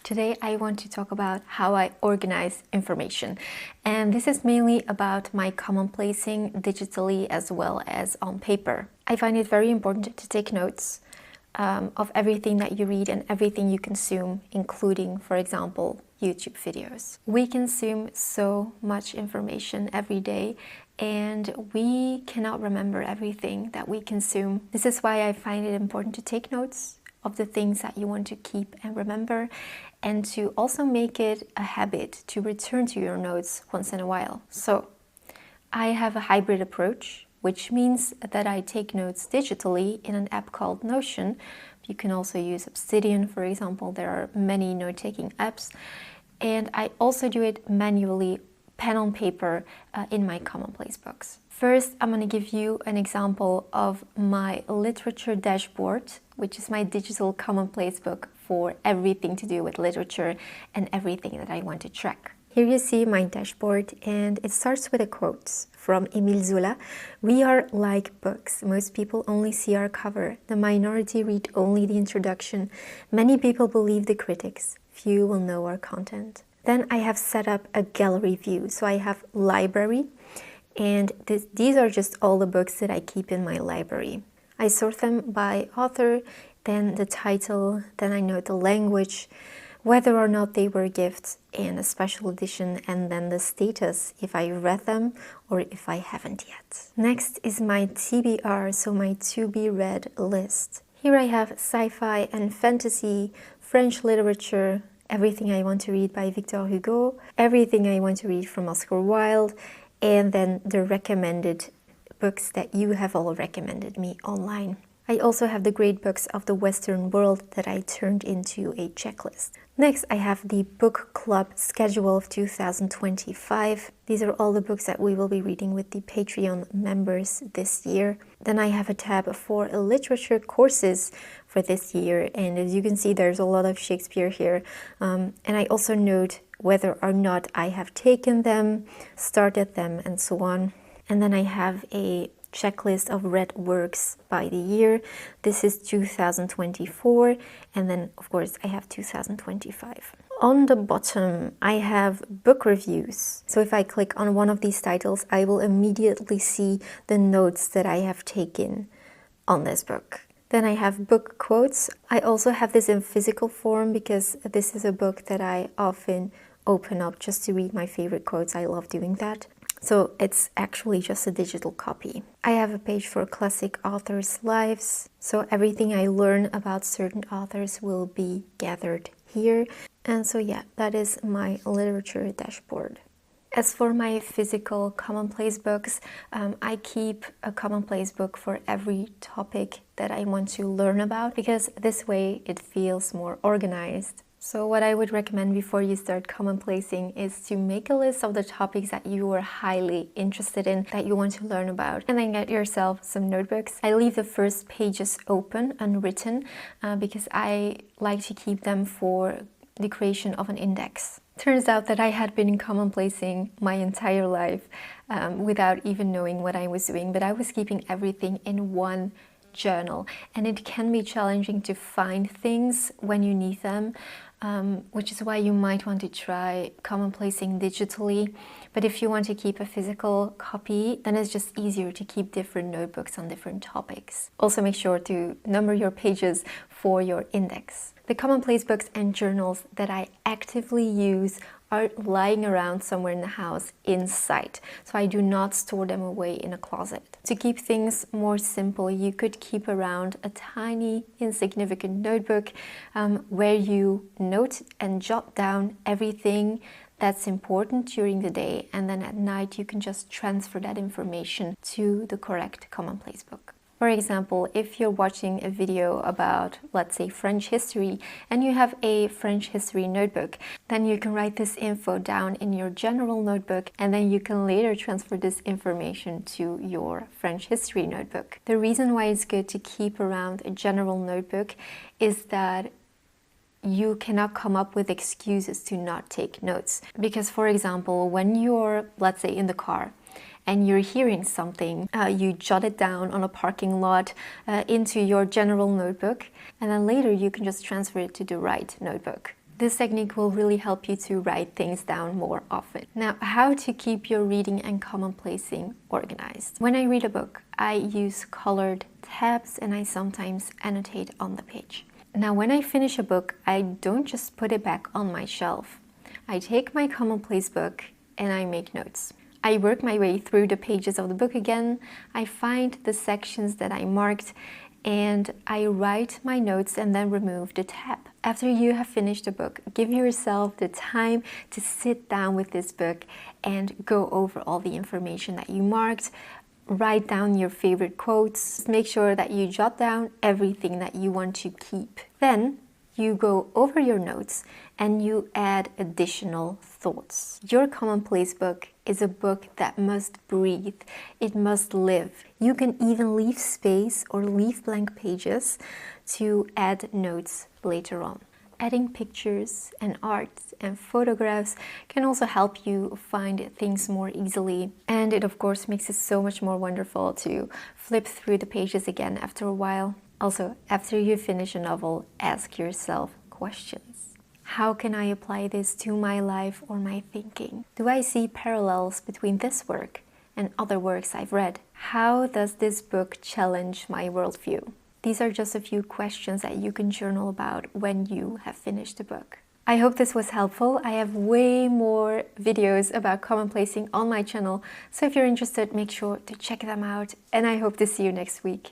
Today I want to talk about how I organize information, and this is mainly about my commonplacing digitally as well as on paper. I find it very important to take notes of everything that you read and everything you consume, including, for example, YouTube videos. We consume so much information every day and we cannot remember everything that we consume. This is why I find it important to take notes of the things that you want to keep and remember, and to also make it a habit to return to your notes once in a while. So I have a hybrid approach, which means that I take notes digitally in an app called Notion. You can also use Obsidian, for example. There are many note-taking apps. And I also do it manually, pen on paper, in my commonplace books. First, I'm going to give you an example of my literature dashboard, which is my digital commonplace book for everything to do with literature and everything that I want to track. Here you see my dashboard, and it starts with a quote from Émile Zola. "We are like books. Most people only see our cover. The minority read only the introduction. Many people believe the critics. Few will know our content." Then I have set up a gallery view. So I have library, and these are just all the books that I keep in my library. I sort them by author, then the title, then I note the language, whether or not they were gifts and a special edition, and then the status, if I read them or if I haven't yet. Next is my TBR, so my to be read list. Here I have sci-fi and fantasy, French literature, everything I want to read by Victor Hugo, everything I want to read from Oscar Wilde, and then the recommended books that you have all recommended me online. I also have the great books of the Western world that I turned into a checklist. Next, I have the book club schedule of 2025. These are all the books that we will be reading with the Patreon members this year. Then I have a tab for literature courses for this year, and as you can see, there's a lot of Shakespeare here. And I also note whether or not I have taken them, started them, and so on. And then I have a checklist of read works by the year. This is 2024, and then of course I have 2025. On the bottom I have book reviews. So if I click on one of these titles, I will immediately see the notes that I have taken on this book. Then I have book quotes. I also have this in physical form because this is a book that I often open up just to read my favorite quotes. I love doing that. So it's actually just a digital copy. I have a page for classic authors' lives. So everything I learn about certain authors will be gathered here. And so yeah, that is my literature dashboard. As for my physical commonplace books, I keep a commonplace book for every topic that I want to learn about, because this way it feels more organized. So what I would recommend before you start commonplacing is to make a list of the topics that you are highly interested in, that you want to learn about, and then get yourself some notebooks. I leave the first pages open, unwritten, because I like to keep them for the creation of an index. Turns out that I had been commonplacing my entire life without even knowing what I was doing, but I was keeping everything in one journal, and it can be challenging to find things when you need them, which is why you might want to try commonplacing digitally. But if you want to keep a physical copy, then it's just easier to keep different notebooks on different topics. Also make sure to number your pages for your index. The commonplace books and journals that I actively use are lying around somewhere in the house in sight, so I do not store them away in a closet. To keep things more simple, you could keep around a tiny, insignificant notebook where you note and jot down everything that's important during the day, and then at night you can just transfer that information to the correct commonplace book. For example, if you're watching a video about, let's say, French history, and you have a French history notebook, then you can write this info down in your general notebook, and then you can later transfer this information to your French history notebook. The reason why it's good to keep around a general notebook is that you cannot come up with excuses to not take notes. Because, for example, when you're, let's say, in the car, and you're hearing something, you jot it down on a parking lot into your general notebook, and then later you can just transfer it to the right notebook. This technique will really help you to write things down more often. Now, how to keep your reading and commonplacing organized. When I read a book, I use colored tabs and I sometimes annotate on the page. Now, when I finish a book, I don't just put it back on my shelf. I take my commonplace book and I make notes. I work my way through the pages of the book again. I find the sections that I marked and I write my notes and then remove the tab. After you have finished the book, give yourself the time to sit down with this book and go over all the information that you marked. Write down your favorite quotes. Make sure that you jot down everything that you want to keep. Then you go over your notes and you add additional thoughts. Your commonplace book is a book that must breathe. It must live. You can even leave space or leave blank pages to add notes later on. Adding pictures and art and photographs can also help you find things more easily. And it of course makes it so much more wonderful to flip through the pages again after a while. Also, after you finish a novel, ask yourself questions. How can I apply this to my life or my thinking? Do I see parallels between this work and other works I've read? How does this book challenge my worldview? These are just a few questions that you can journal about when you have finished the book. I hope this was helpful. I have way more videos about commonplacing on my channel, so if you're interested, make sure to check them out, and I hope to see you next week.